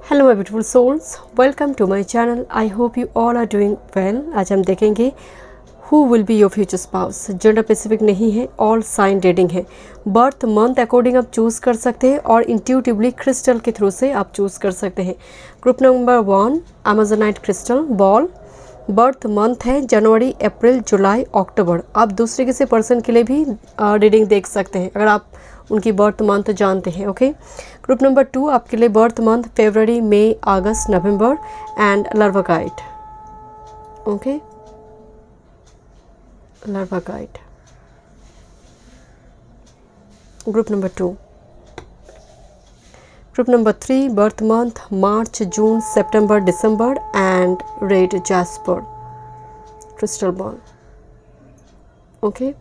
Hello my beautiful souls, welcome to my channel. I hope you all are doing well. आज हम देखेंगे who will be your future spouse. Gender specific नहीं है, all sign reading है। Birth month according आप choose कर सकते हैं और इंट्यूटिवली क्रिस्टल के थ्रू से आप चूज़ कर सकते हैं। Group number 1 amazonite crystal ball. Birth month है जनवरी, अप्रैल, जुलाई, अक्टूबर। आप दूसरे किसी पर्सन के लिए भी रीडिंग देख सकते हैं अगर आप उनकी बर्थ मंथ जानते हैं। ओके। ग्रुप नंबर 2 आपके लिए बर्थ मंथ फरवरी, मई, अगस्त, नवंबर and larva guide. Okay, larva guide. Group number 2। Group number 3 birth month मार्च, जून, सितंबर, दिसंबर and red jasper crystal ball. Okay,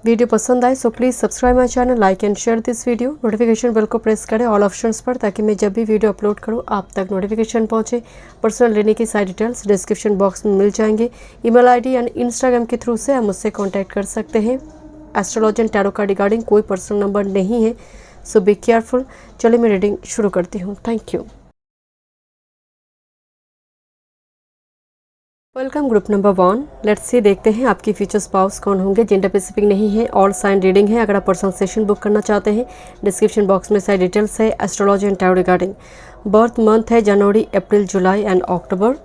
video पसंद आए so please subscribe my channel, like and share this video. Notification bell को press करें all options पर, ताकि मैं जब भी वीडियो अपलोड करूं आप तक नोटिफिकेशन पहुंचे। पर्सनल लेने की सारी डिटेल्स डिस्क्रिप्शन बॉक्स में मिल जाएंगे। ईमेल आईडी एंड इंस्टाग्राम के थ्रू से आप मुझसे कॉन्टैक्ट कर सकते हैं। एस्ट्रोलॉजी एंड टैरो का रिगार्डिंग कोई पर्सनल नंबर नहीं है, सो बी केयरफुल। चलिए मैं रीडिंग शुरू करती हूँ। Thank you. Welcome group number 1। Let's see, देखते हैं आपकी फ्यूचर स्पाउस कौन होंगे। जेंडर स्पेसिफिक नहीं है, ऑल साइन रीडिंग है। अगर आप पर्सनल सेशन बुक करना चाहते हैं डिस्क्रिप्शन बॉक्स में सारी डिटेल्स है astrology and tarot regarding. Birth month है जनवरी, अप्रैल, जुलाई एंड अक्टूबर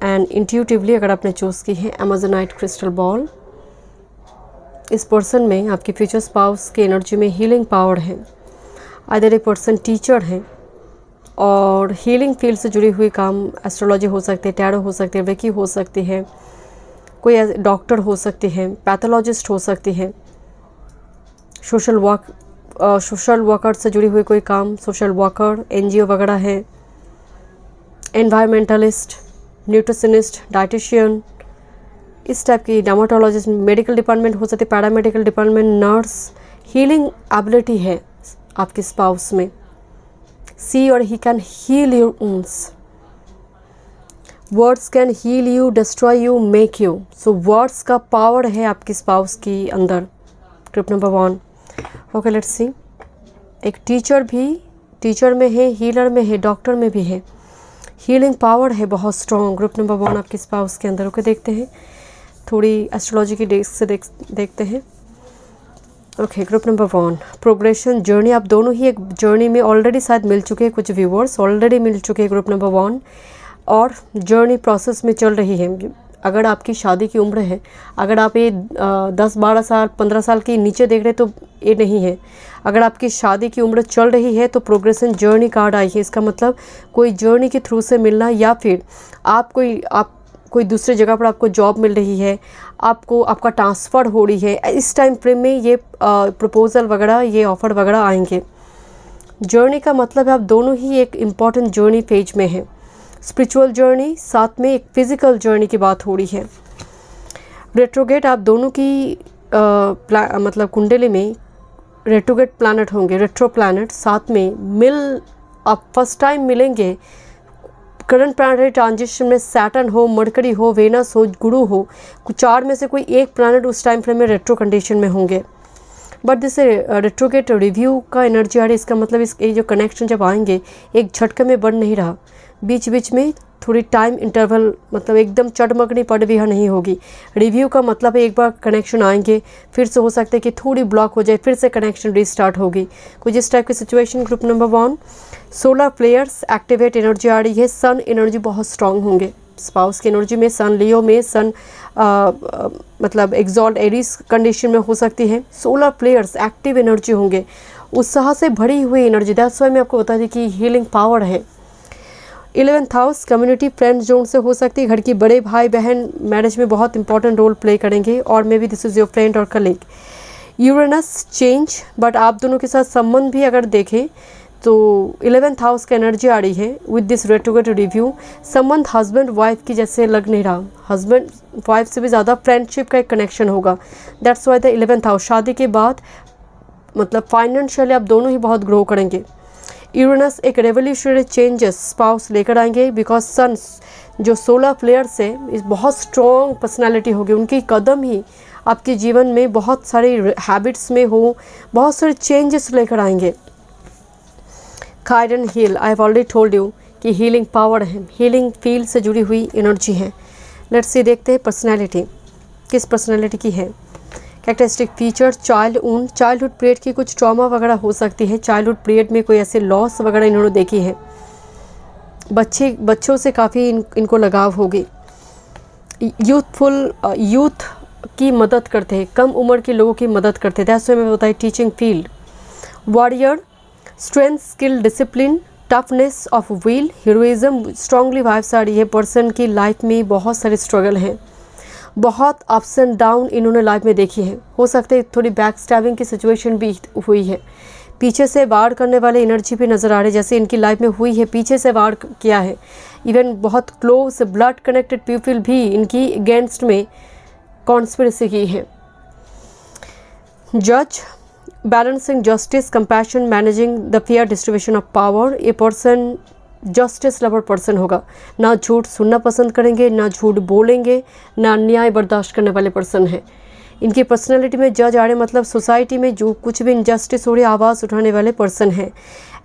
एंड इंट्यूटिवली अगर आपने चूज़ की है अमेजोनाइट क्रिस्टल बॉल। इस पर्सन में आपकी फ्यूचर स्पाउस की एनर्जी में हीलिंग पावर है। आइदर एक पर्सन टीचर है और हीलिंग फील्ड से जुड़ी हुई काम एस्ट्रोलॉजी हो सकती है, टैरो हो सकती है, रेकी हो सकती है, कोई डॉक्टर हो सकती है, पैथोलॉजिस्ट हो सकती है, सोशल वर्कर से जुड़ी हुई कोई काम, सोशल वर्कर, एनजीओ वगैरह है, एनवायरमेंटलिस्ट, न्यूट्रिशनिस्ट, डाइटिशियन, इस टाइप की, डर्माटोलॉजिस्ट, मेडिकल डिपार्टमेंट हो सकती है, paramedical department, nurse. Healing ability है आपके स्पाउस में। See or he can heal your wounds. Words can heal you, destroy you, make you. So words का पावर है आपकी स्पाउस की अंदर। Group number 1। ओके, लेट्स सी। एक टीचर भी, टीचर में है, हीलर में है, डॉक्टर में भी है। हीलिंग पावर है बहुत स्ट्रॉन्ग ग्रुप नंबर 1 आपकी स्पाउस के अंदर। ओके, देखते हैं थोड़ी एस्ट्रोलॉजी की डेस्क से देखते हैं। Okay, group number 1 progression journey. आप दोनों ही एक जर्नी में ऑलरेडी शायद मिल चुके हैं, कुछ व्यूवर्स ऑलरेडी मिल चुके हैं ग्रुप नंबर 1 और जर्नी प्रोसेस में चल रही है। अगर आपकी शादी की उम्र है, अगर आप ये 10-12 साल 15 साल के नीचे देख रहे हैं तो ये नहीं है। अगर आपकी शादी की उम्र चल रही है तो प्रोग्रेशन जर्नी कार्ड आई है। इसका मतलब कोई जर्नी के थ्रू से मिलना, या फिर आप कोई दूसरे जगह पर आपको जॉब मिल रही है, आपको आपका ट्रांसफ़र हो रही है। इस टाइम फ्रेम में ये प्रपोज़ल वगैरह, ये ऑफ़र वगैरह आएंगे। जर्नी का मतलब है आप दोनों ही एक इम्पॉर्टेंट जर्नी फेज में है। स्पिरिचुअल जर्नी, साथ में एक फिज़िकल जर्नी की बात हो रही है। रेट्रोगेट आप दोनों की मतलब कुंडली में रेट्रोगेट प्लैनेट होंगे, रेट्रो प्लैनेट साथ में आप फर्स्ट टाइम मिलेंगे। करंट प्लैनेटरी ट्रांजिशन में सैटर्न हो, मरकरी हो, वेनस हो, गुरु हो, कुछ 4 में से कोई एक प्लैनेट उस टाइम फ्रेम में रेट्रो कंडीशन में होंगे। बट जैसे रेट्रोगेट रिव्यू का एनर्जी आ रही है, इसका मतलब इसके जो कनेक्शन जब आएंगे एक झटके में बन नहीं रहा, बीच बीच में थोड़ी टाइम इंटरवल, मतलब एकदम चटमकनी पड़ भी नहीं होगी। रिव्यू का मतलब है एक बार कनेक्शन आएंगे, फिर से हो सकता है कि थोड़ी ब्लॉक हो जाए, फिर से कनेक्शन रिस्टार्ट होगी, कुछ इस टाइप की situation. Group number 1 solar players activate energy आ रही है। सन एनर्जी बहुत स्ट्रांग होंगे स्पाउस की एनर्जी में। सन लियो में, सन मतलब एक्सॉल्ट एरीज कंडीशन में हो सकती है। सोलर प्लेयर्स एक्टिव एनर्जी होंगे, उत्साह से भरी हुई एनर्जी। दैट्स वाई मैं आपको बता दी कि हीलिंग पावर है। 11th house community friend zone से हो सकती है। घर की बड़े भाई बहन मैरिज में बहुत इंपॉर्टेंट रोल प्ले करेंगे, और may be this is your friend और कलीग। यूरेनस चेंज, बट आप दोनों के साथ संबंध भी अगर देखें तो 11th हाउस का एनर्जी आ रही है विद दिस रेट्रोगेट रिव्यू। संबंध हस्बैंड वाइफ की जैसे लग नहीं रहा, हस्बैंड वाइफ से भी ज़्यादा फ्रेंडशिप का एक कनेक्शन होगा। That's why the 11th house. शादी के बाद मतलब फाइनेंशियली आप दोनों ही बहुत ग्रो करेंगे। यूरेनस एक रेवोल्यूशनरी चेंजेस स्पाउस लेकर आएंगे, बिकॉज सन जो सोलर प्लेयर्स है इस बहुत स्ट्रॉन्ग पर्सनालिटी होगी। उनकी कदम ही आपके जीवन में बहुत सारी हैबिट्स में हो, बहुत सारे चेंजेस लेकर आएंगे। Chiron heal, I have already told you कि हीलिंग पावर है, हीलिंग फील्ड से जुड़ी हुई एनर्जी है। लेट्स सी, देखते हैं पर्सनैलिटी किस पर्सनैलिटी की है। कैरेक्टरिस्टिक फीचर, चाइल्डहुड पीरियड की कुछ ट्रॉमा वगैरह हो सकती है, चाइल्डहुड पीरियड में कोई ऐसे लॉस वगैरह इन्होंने देखी है, बच्चों से काफ़ी इनको लगाव होगी। यूथ की मदद करते हैं, कम उम्र के लोगों की मदद करते हैं, दैट्स व्हाई मैं बताई teaching field. Warrior, strength, skill, discipline, toughness of will, heroism, strongly vibes आ रही है। पर्सन की लाइफ में बहुत सारे स्ट्रगल हैं, बहुत अप्स एंड डाउन इन्होंने लाइफ में देखी है। हो सकता है थोड़ी बैक स्टैबिंग की सिचुएशन भी हुई है, पीछे से वार करने वाले एनर्जी भी नज़र आ रहे, जैसे इनकी लाइफ में हुई है, पीछे से वार किया है। इवन बहुत क्लोज ब्लड कनेक्टेड पीपल भी इनकी अगेंस्ट में कॉन्स्पिरेसी की है। जज, balancing justice, compassion, managing the fair distribution of power. ये पर्सन जस्टिस लवर पर्सन होगा, ना झूठ सुनना पसंद करेंगे, ना झूठ बोलेंगे, ना अन्याय बर्दाश्त करने वाले पर्सन हैं। इनकी पर्सनैलिटी में जज आ रहे, मतलब सोसाइटी में जो कुछ भी इनजस्टिस हो रही है आवाज़ उठाने वाले पर्सन हैं।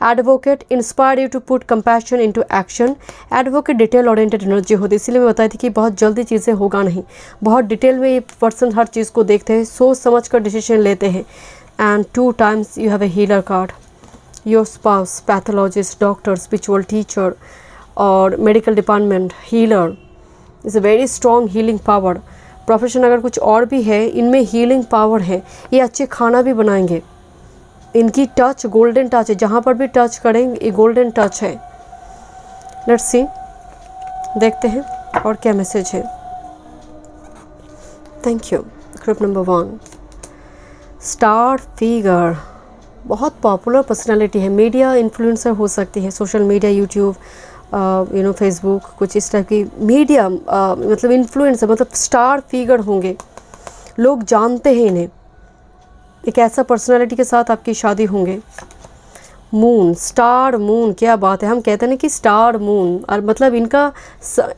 Advocate, inspire you to put compassion into action. Advocate detail oriented energy होती है, इसीलिए मैं बताई थी कि बहुत जल्दी चीज़ें होगा नहीं, बहुत डिटेल में ये पर्सन हर चीज़ को देखते हैं, सोच समझ कर डिसीजन लेते हैं। And 2 times you have a healer card. Your spouse, pathologist, doctor, spiritual teacher और medical department, healer is a very strong healing power. Profession अगर कुछ और भी है, इनमें हीलिंग पावर है। ये अच्छे खाना भी बनाएंगे, इनकी टच गोल्डन टच है, जहाँ पर भी टच करेंगे ये गोल्डन टच है। लेट्स सी, देखते हैं और क्या मैसेज है। Thank you. Group number 1, star figure, बहुत पॉपुलर पर्सनालिटी है, मीडिया इन्फ्लुएंसर हो सकती है, सोशल मीडिया, यूट्यूब, फेसबुक, कुछ इस टाइप की मीडिया मतलब इन्फ्लुएंसर, मतलब स्टार फिगर होंगे, लोग जानते हैं इन्हें। एक ऐसा पर्सनालिटी के साथ आपकी शादी होंगे। मून, स्टार मून, क्या बात है। हम कहते हैं ना कि स्टार मून, और मतलब इनका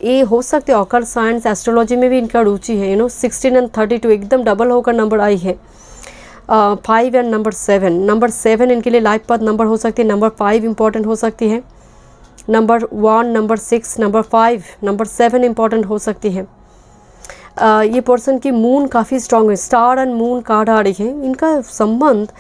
ये हो सकते हैं ऑकल्ट साइंस, एस्ट्रोलॉजी में भी इनका रुचि है। 16 और 32 एकदम डबल होकर नंबर आई है। 5 एंड नंबर 7, नंबर 7 इनके लिए लाइफ पाथ नंबर हो सकती है, नंबर 5 इंपॉर्टेंट हो सकती है, number 1, number 6, number 5, number 7 important हो सकती है। ये पर्सन की मून काफ़ी स्ट्रांग है, स्टार एंड मून कार्ड आ रही है। इनका संबंध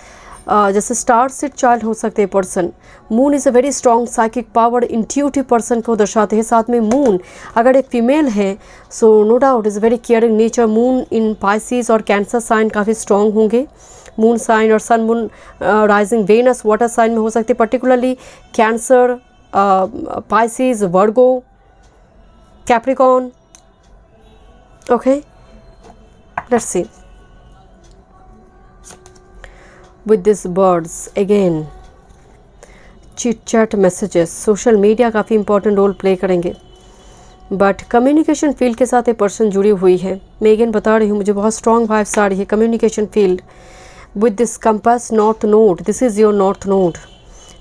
जैसे स्टार से चाइल्ड हो सकते हैं person. Moon is a very strong psychic power, intuitive person को दर्शाते हैं। साथ में मून अगर एक फीमेल है so no doubt is very caring nature. Moon in Pisces और कैंसर साइन काफ़ी स्ट्रॉन्ग होंगे। मून साइन और sun moon rising Venus water sign में हो सकती है, particularly Cancer, Pisces, Virgo, Capricorn. Okay, let's see with these birds again, chit chat messages, social media काफ़ी important role play करेंगे, but communication field के साथ एक पर्सन जुड़ी हुई है। मैं अगेन बता रही हूँ, मुझे बहुत स्ट्रॉन्ग वाइब्स आ रही है communication field. With this compass north node, this is your north node,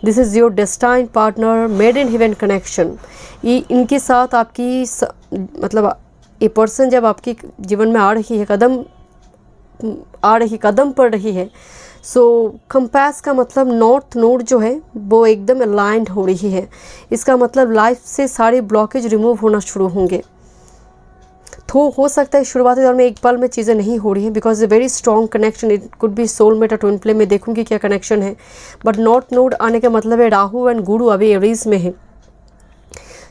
this is your destined partner, made in heaven connection. ये इनके साथ आपकी मतलब ये पर्सन जब आपके जीवन में आ रही है, कदम पड़ रही है, सो कंपास का मतलब नॉर्थ नोड जो है वो एकदम अलाइंड हो रही है। इसका मतलब लाइफ से सारे ब्लॉकेज रिमूव होना शुरू होंगे। तो हो सकता है शुरुआती दौर में एक पल में चीज़ें नहीं हो रही हैं, because a very strong connection, it could be soulmate और ट्विन फ्लेम में देखूंगी क्या कनेक्शन है। बट नॉर्थ नोड आने का मतलब है राहु एंड गुरु अभी एरीज में है,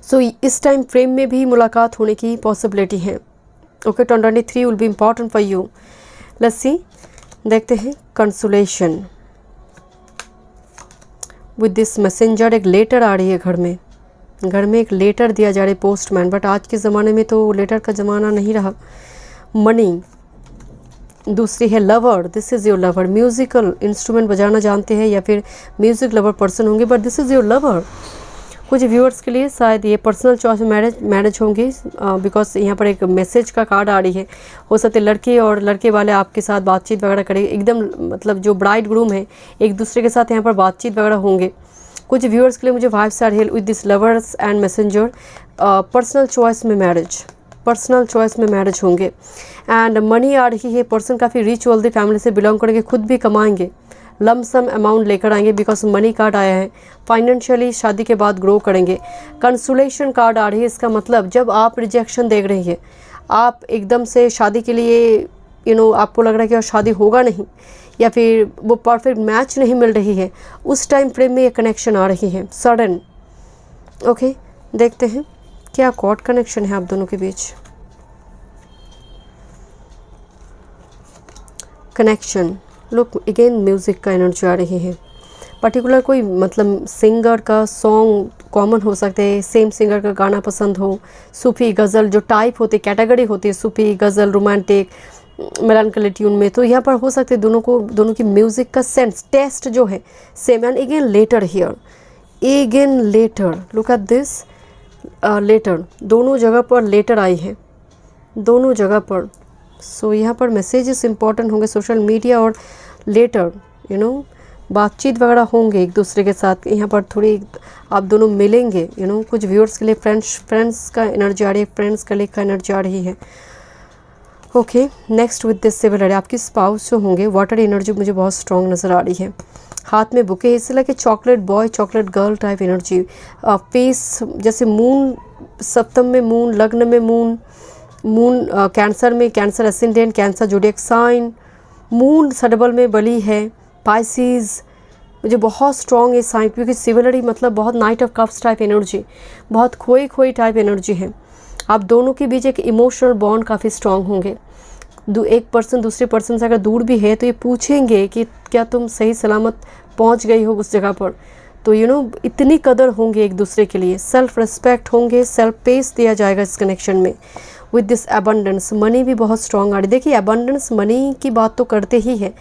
सो इस टाइम फ्रेम में भी मुलाकात होने की पॉसिबिलिटी है। Okay, 2023 will be important for you. Let's see, देखते हैं कंसोलेशन विद दिस मैसेंजर। एक लेटर आ रही है घर में एक लेटर दिया जा रहा है पोस्टमैन, बट आज के ज़माने में तो लेटर का ज़माना नहीं रहा। मनी, दूसरी है lover, this is your lover. Musical instrument बजाना जानते हैं या फिर म्यूज़िक लवर पर्सन होंगे, but this is your lover. कुछ व्यूअर्स के लिए शायद ये पर्सनल चॉइस में मैरिज होंगी, बिकॉज यहाँ पर एक मैसेज का कार्ड आ रही है। हो सकते लड़के और लड़के वाले आपके साथ बातचीत वगैरह करेंगे, एकदम मतलब जो ब्राइड ग्रूम है एक दूसरे के साथ यहाँ पर बातचीत वगैरह होंगे। कुछ व्यूअर्स के लिए मुझे वाइब्स आ रही है with this lovers and messenger, personal choice में मैरिज होंगे। एंड मनी आ रही है, पर्सन काफ़ी रिच वेल्दी फैमिली से बिलोंग करेंगे, खुद भी कमाएंगे, लमसम अमाउंट लेकर आएंगे बिकॉज मनी कार्ड आया है। फाइनेंशियली शादी के बाद ग्रो करेंगे। कंसोलेशन कार्ड आ रही है, इसका मतलब जब आप रिजेक्शन देख रही है, आप एकदम से शादी के लिए आपको लग रहा है कि और शादी होगा नहीं, या फिर वो परफेक्ट मैच नहीं मिल रही है, उस टाइम फ्रेम में ये कनेक्शन आ रही है सडन। ओके, देखते हैं क्या कॉर्ड कनेक्शन है आप दोनों के बीच। कनेक्शन, लुक अगेन म्यूज़िक का एनर्जी आ रही है। पर्टिकुलर कोई मतलब सिंगर का सॉन्ग कॉमन हो सकते हैं, सेम सिंगर का गाना पसंद हो, सूफी गज़ल जो टाइप होती कैटेगरी होती है, सूफी गज़ल रोमांटिक मेलानकली ट्यून में, तो यहाँ पर हो सकते हैं दोनों की म्यूज़िक का सेंस टेस्ट जो है same. And again letter here, again letter, look at this letter, दोनों जगह पर लेटर आई है, दोनों जगह पर। सो यहाँ पर मैसेजेस इंपॉर्टेंट होंगे, सोशल मीडिया और लेटर, बातचीत वगैरह होंगे एक दूसरे के साथ। यहाँ पर थोड़ी आप दोनों मिलेंगे, कुछ व्यूअर्स के लिए फ्रेंड्स का एनर्जी आ रही है, फ्रेंड्स कलीग का एनर्जी आ रही है। Okay, next with this similar, आपकी स्पाउस जो होंगे वाटर एनर्जी मुझे बहुत स्ट्रॉन्ग नज़र आ रही है। हाथ में बुके, इससे लगे chocolate boy chocolate girl type energy. Face जैसे मून सप्तम में मून, लग्न में मून कैंसर में cancer ascendant, cancer zodiac sign, moon सडबल में बली है, पाइसिस मुझे बहुत स्ट्रॉन्ग है साइन, क्योंकि सिमिलरी मतलब बहुत night of cups type energy, बहुत खोई टाइप एनर्जी है। आप दोनों के बीच एक इमोशनल बॉन्ड काफ़ी स्ट्रॉन्ग होंगे। एक पर्सन दूसरे पर्सन से अगर दूर भी है तो ये पूछेंगे कि क्या तुम सही सलामत पहुंच गई हो उस जगह पर। तो इतनी कदर होंगे एक दूसरे के लिए, सेल्फ रिस्पेक्ट होंगे, सेल्फ पेस दिया जाएगा इस कनेक्शन में। विद दिस अबंडेंस, मनी भी बहुत स्ट्रॉन्ग आ रही है। देखिए अबंडेंस मनी की बात तो करते ही है,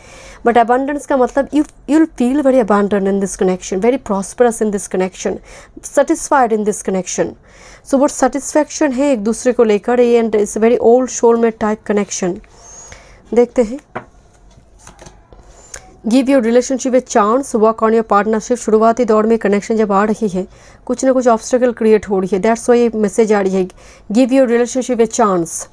बट अबंडेंस का मतलब you will feel very abundant in this connection, very prosperous in this connection, satisfied in this connection. So वो सेटिस्फैक्शन है एक दूसरे को लेकर, and it's very old soulmate type connection. देखते हैं, give your relationship a chance, work on your partnership. शुरुआती दौर में कनेक्शन जब आ रही है, कुछ ना कुछ ऑब्स्टेकल क्रिएट हो रही है, दैट्स वाई ये मैसेज आ रही है, give your relationship a chance.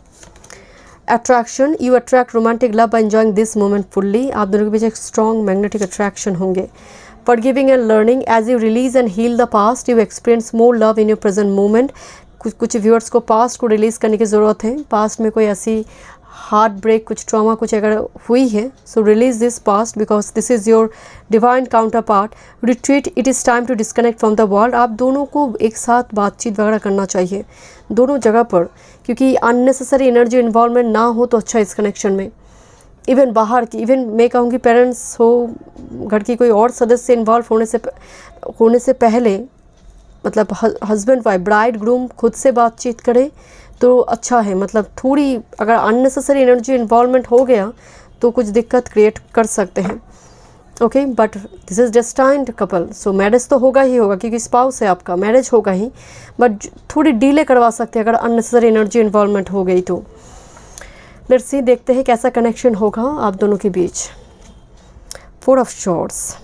Attraction, you attract romantic love by enjoying this moment fully. आप दोनों के बीच एक स्ट्रॉन्ग मैग्नेटिक अट्रैक्शन होंगे। Forgiving and learning, as you release and heal the past you experience more love in your present moment. कुछ viewers को past को release करने की ज़रूरत है। पास्ट में कोई ऐसी हार्ट ब्रेक, कुछ ट्रॉमा कुछ अगर हुई है, so release this past because this is your divine counterpart. Retreat, it is time to disconnect from the world. आप दोनों को एक साथ बातचीत वगैरह करना चाहिए दोनों जगह पर, क्योंकि अननेसेसरी एनर्जी इन्वॉल्वमेंट ना हो तो अच्छा इस कनेक्शन में। इवन बाहर की, इवन मैं कहूँगी पेरेंट्स हो, घर की कोई और सदस्य इन्वॉल्व होने से पहले, मतलब हस्बैंड वाइफ ब्राइड ग्रूम खुद से बातचीत करें तो अच्छा है। मतलब थोड़ी अगर अननेसेसरी एनर्जी इन्वॉल्वमेंट हो गया तो कुछ दिक्कत क्रिएट कर सकते हैं। Okay, but this is destined couple, so marriage तो होगा ही होगा, क्योंकि स्पाउस है आपका, मैरिज होगा ही, बट थोड़ी डिले करवा सकते हैं अगर अननेसेसरी एनर्जी इन्वॉल्वमेंट हो गई तो। लेट्स सी, देखते हैं कैसा कनेक्शन होगा आप दोनों के बीच। 4 ऑफ शॉर्ट्स,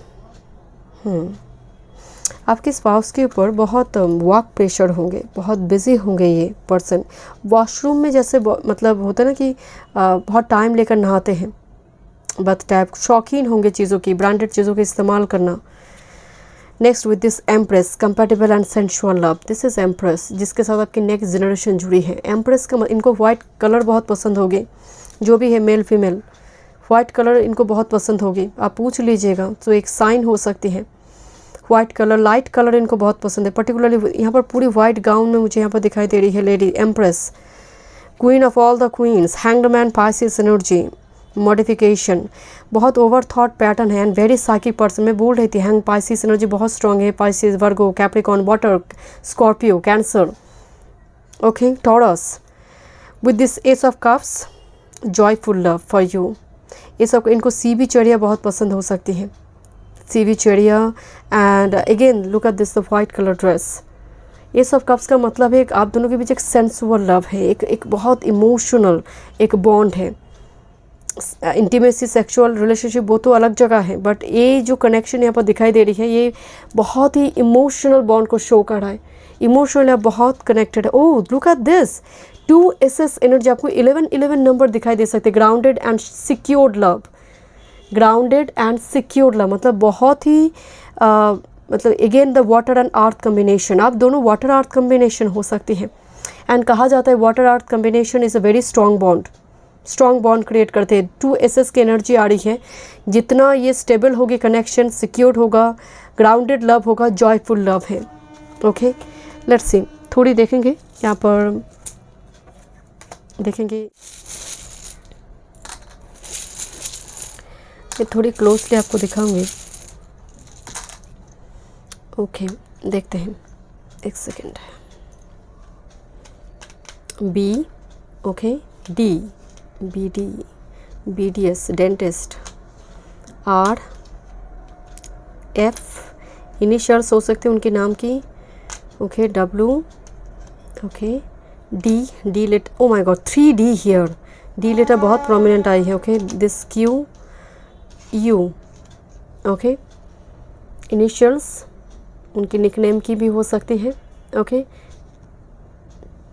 आपके स्पाउस के ऊपर बहुत वर्क प्रेशर होंगे, बहुत बिजी होंगे ये पर्सन। वॉशरूम में जैसे मतलब होता है ना कि बहुत टाइम लेकर नहाते हैं, बट टाइप शौकीन होंगे चीज़ों की, ब्रांडेड चीज़ों का इस्तेमाल करना। Next with this empress, compatible and sensual love. This is empress, जिसके साथ आपकी नेक्स्ट जनरेशन जुड़ी है। एम्प्रेस का इनको वाइट कलर बहुत पसंद होगी, जो भी है मेल फीमेल, वाइट कलर इनको बहुत पसंद होगी। आप पूछ लीजिएगा तो एक साइन हो सकती है। वाइट कलर, लाइट कलर इनको बहुत पसंद है। पर्टिकुलरली यहाँ पर पूरी वाइट गाउन में मुझे यहाँ पर दिखाई दे रही है lady empress, queen of all the queens, hanged man, Pisces energy, modification, बहुत ओवर थॉट पैटर्न है एंड वेरी साइकिक पर्सन। मैं बोल रही थी हैंग पाइसिस एनर्जी बहुत स्ट्रॉन्ग है। Pisces, Virgo, Capricorn, water, Scorpio, Cancer, okay, Taurus. With this ace of cups, joyful love for you. ये सब इनको सीबी चिड़िया बहुत पसंद हो सकती है, सीबी चिड़िया। And again look at this the white colour dress. ये सब कप्स का मतलब है आप दोनों के बीच एक सेंसुअल लव है, एक बहुत इमोशनल एक बॉन्ड है। इंटीमेसी, सेक्सुअल रिलेशनशिप वो तो अलग जगह है, बट ये जो कनेक्शन यहाँ पर दिखाई दे रही है ये बहुत ही इमोशनल बॉन्ड को शो कर रहा है। इमोशनल आप बहुत कनेक्टेड है। Oh look at this 2SS energy, आपको 11 नंबर दिखाई दे सकते, grounded and secured love. Grounded and secured love, मतलब बहुत ही मतलब again the water and earth combination, आप दोनों वाटर अर्थ कम्बिनेशन हो सकती है। एंड कहा जाता है water earth combination is a very strong bond create करते हैं। 2 एसेस की एनर्जी आ रही है, जितना ये स्टेबल होगी कनेक्शन, सिक्योर्ड होगा, ग्राउंडेड लव होगा, जॉयफुल लव है। ओके, लेट्स सी, थोड़ी देखेंगे यहाँ पर, देखेंगे ये थोड़ी क्लोजली आपको दिखाऊंगी। ओके, देखते हैं, एक second. B, okay, D, B D, B D S dentist, R, F, initials हो सकते हैं उनके नाम की, okay, W, okay, D, D letter, oh my God 3D here, D letter बहुत प्रोमिनेंट आई है। Okay, this Q, U, okay, initials उनकी निकनेम की भी हो सकती है। Okay,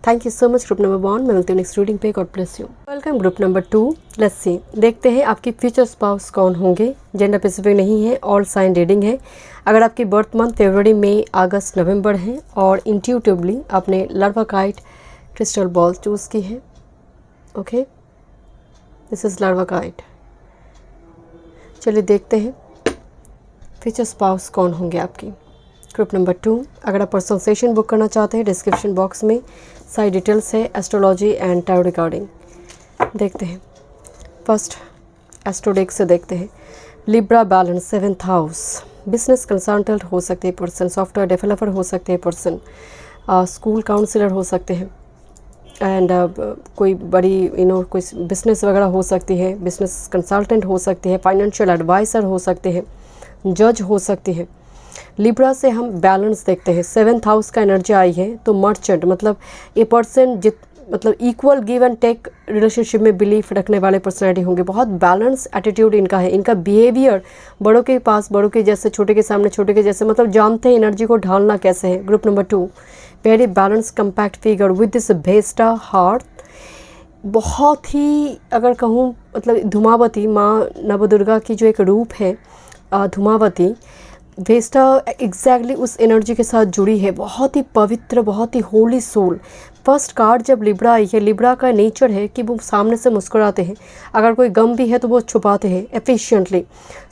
thank you so much group number 1, मिलते हैं नेक्स्ट रीडिंग पे, God bless you. Welcome group number 2, let's see, देखते हैं आपकी फ्यूचर स्पाउस कौन होंगे। जेंडर स्पेसिफिक नहीं है, ऑल साइन रीडिंग है। अगर आपकी बर्थ मंथ फरवरी, मई, अगस्त, नवंबर है और इंट्यूटिवली आपने लर्वाकाइट क्रिस्टल बॉल चूज़ की है, ओके, दिस इज़ लर्वाकाइट। चलिए देखते हैं फ्यूचर स्पाउस कौन होंगे आपकी। ग्रुप नंबर 2, अगर आप पर्सनल सेशन बुक करना चाहते हैं, डिस्क्रिप्शन बॉक्स में सारी डिटेल्स है, एस्ट्रोलॉजी एंड टैरो रिगार्डिंग। देखते हैं, फर्स्ट एस्ट्रोडेक से देखते हैं। Libra balance, 7th house, business consultant हो सकते हैं पर्सन, सॉफ्टवेयर डेवलपर हो सकते हैं पर्सन, स्कूल काउंसलर हो सकते हैं, एंड कोई बड़ी कोई बिजनेस वगैरह हो सकती है, बिजनेस कंसल्टेंट हो सकती है, फाइनेंशियल एडवाइज़र हो सकते हैं, जज हो सकती है। लिब्रा से हम बैलेंस देखते हैं, 7th हाउस का एनर्जी आई है, तो मर्चेंट मतलब ये पर्सन मतलब equal give and take relationship में बिलीफ रखने वाले पर्सनैलिटी होंगे। बहुत बैलेंस एटीट्यूड इनका है, इनका बिहेवियर बड़ों के पास बड़ों के जैसे, छोटे के सामने छोटे के जैसे, मतलब जानते हैं एनर्जी को ढालना कैसे है। Group number 2, very balance compact figure with this भेस्टा हार्ट, बहुत ही अगर कहूँ मतलब धूमावती माँ नवदुर्गा की जो एक रूप है धूमावती, वेस्टा एग्जैक्टली उस एनर्जी के साथ जुड़ी है, बहुत ही पवित्र, बहुत ही होली सोल। फर्स्ट कार्ड जब लिब्रा आई है, लिब्रा का नेचर है कि वो सामने से मुस्कुराते हैं, अगर कोई गम भी है तो वो छुपाते हैं एफिशिएंटली।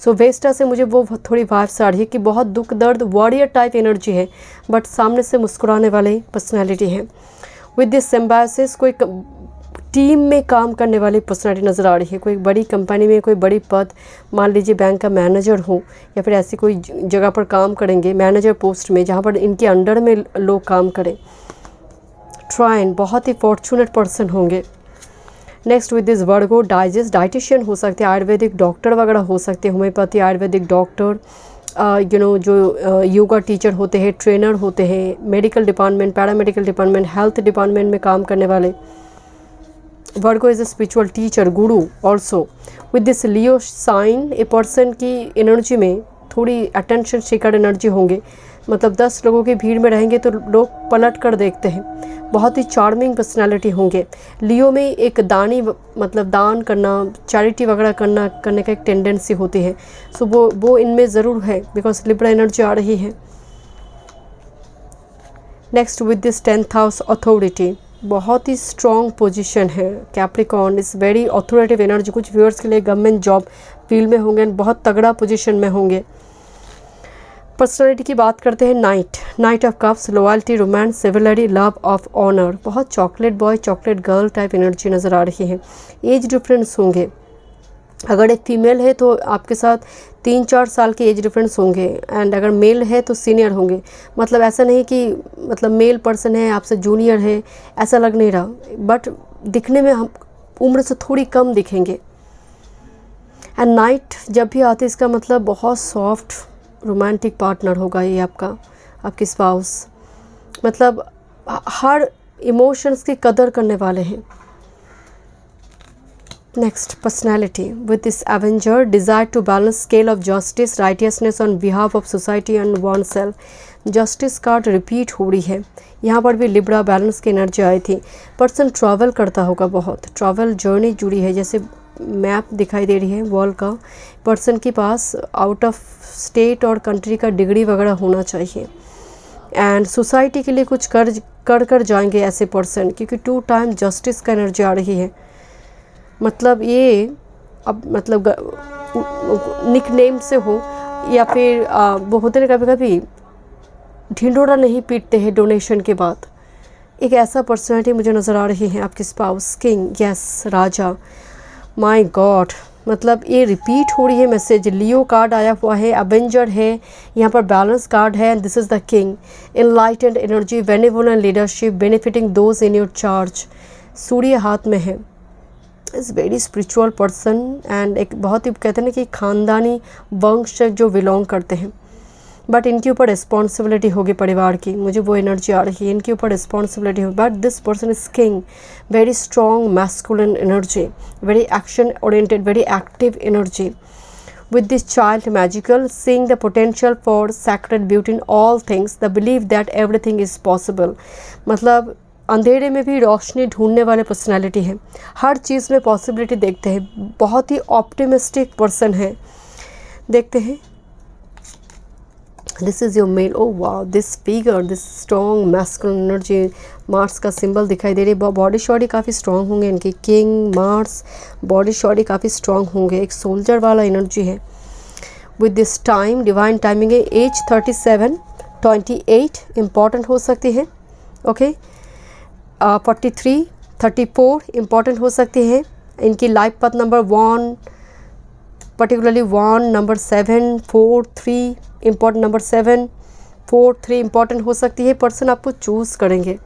सो वेस्टा से मुझे वो थोड़ी वाइब्स आ रही है कि बहुत दुख दर्द वॉरियर टाइप एनर्जी है, बट सामने से मुस्कुराने वाले पर्सनैलिटी है। विद दिस सिम्बायोसिस कोई टीम में काम करने वाली पर्सनैलिटी नज़र आ रही है, कोई बड़ी कंपनी में कोई बड़ी पद, मान लीजिए बैंक का मैनेजर हो या फिर ऐसी कोई जगह पर काम करेंगे मैनेजर पोस्ट में, जहाँ पर इनके अंडर में लोग काम करें। ट्राइन, बहुत ही फॉर्चुनेट पर्सन होंगे। Next with this Virgo, dietitian हो सकते हैं, आयुर्वेदिक डॉक्टर वगैरह हो सकते हैं, होम्योपैथी आयुर्वेदिक डॉक्टर, जो योगा टीचर होते हैं, ट्रेनर होते हैं, medical department, paramedical department, health department में काम करने वाले। Virgo is a spiritual teacher, guru also. With this Leo sign, a person की एनर्जी में थोड़ी अटेंशन सीकर एनर्जी होंगे, मतलब 10 लोगों की भीड़ में रहेंगे तो लोग पलट कर देखते हैं, बहुत ही चार्मिंग पर्सनालिटी होंगे। लियो में एक दानी मतलब दान करना, चैरिटी वगैरह करने का एक टेंडेंसी होती है, सो वो इनमें ज़रूर है, बिकॉज लिब्रा एनर्जी आ रही है। Next with this 10th house, authority, बहुत ही स्ट्रॉन्ग पोजीशन है। Capricorn is very authoritative energy, कुछ व्यूअर्स के लिए गवर्नमेंट जॉब फील्ड में होंगे, बहुत तगड़ा पोजीशन में होंगे। पर्सनालिटी की बात करते हैं, knight of cups, loyalty, romance, chivalry, love of honour, बहुत chocolate boy chocolate girl type energy नज़र आ रही है। एज डिफरेंस होंगे, अगर एक फीमेल है तो आपके साथ 3-4 साल के एज डिफरेंस होंगे, एंड अगर मेल है तो सीनियर होंगे। मतलब ऐसा नहीं कि मतलब मेल पर्सन है आपसे जूनियर है, ऐसा लग नहीं रहा, बट दिखने में हम उम्र से थोड़ी कम दिखेंगे। एंड नाइट जब भी आते इसका मतलब बहुत सॉफ्ट रोमांटिक पार्टनर होगा ये आपकी स्पाउस, मतलब हर इमोशंस की कदर करने वाले हैं। Next personality, with this avenger, desire to balance scale of justice, righteousness on behalf of society and oneself. Justice card repeat हो रही है, यहाँ पर भी लिब्रा बैलेंस की एनर्जी आई थी। पर्सन ट्रैवल करता होगा, बहुत ट्रैवल जर्नी जुड़ी है, जैसे मैप दिखाई दे रही है वॉल का। पर्सन के पास आउट ऑफ स्टेट और कंट्री का डिग्री वगैरह होना चाहिए एंड सोसाइटी के लिए कुछ कर जाएंगे ऐसे पर्सन, क्योंकि 2 टाइम जस्टिस का एनर्जी आ रही है। मतलब ये अब मतलब निक नेम से हो या फिर वो होते हैं कभी कभी ढिंढोरा नहीं पीटते हैं डोनेशन के बाद, एक ऐसा पर्सनैलिटी मुझे नज़र आ रही है आपकी spouse. King, yes, Raja, my God, मतलब ये रिपीट हो रही है मैसेज। लियो कार्ड आया हुआ है, अवेंजर है, यहाँ पर बैलेंस कार्ड है and this is the king. Enlightened energy, benevolent leadership, benefiting those in your charge. सूर्य हाथ में है, is very spiritual person and एक बहुत ही कहते हैं ना कि खानदानी वंश से जो बिलोंग करते हैं, बट इनके ऊपर रिस्पॉन्सिबिलिटी होगी परिवार की, मुझे वो एनर्जी आ रही है, इनके ऊपर रिस्पॉन्सिबिलिटी होगी। But this person is king, very strong masculine energy, very action oriented, very active energy. With this child magical, seeing the potential for sacred beauty in all things, the belief that everything is possible. मतलब अंधेरे में भी रोशनी ढूंढने वाले personality है, हर चीज़ में possibility देखते हैं, बहुत ही ऑप्टिमिस्टिक पर्सन है। देखते हैं, दिस इज़ योर मेल। ओ वाह, this figure, this strong masculine energy, Mars का सिंबल दिखाई दे रही है। बॉडी शॉडी काफ़ी स्ट्रॉन्ग होंगे इनकी, किंग मार्स, बॉडी शॉडी काफ़ी स्ट्रॉन्ग होंगे, एक सोल्जर वाला एनर्जी है। With this time, divine timing है, एज 37, 28 इम्पॉर्टेंट हो सकती है, ओके, 43, 34 इम्पॉर्टेंट हो सकती है। इनकी life path number 1, particularly 1, number 7, 4, 3 important, number 7, 4, 3 important हो सकती है। पर्सन आपको चूज़ करेंगे,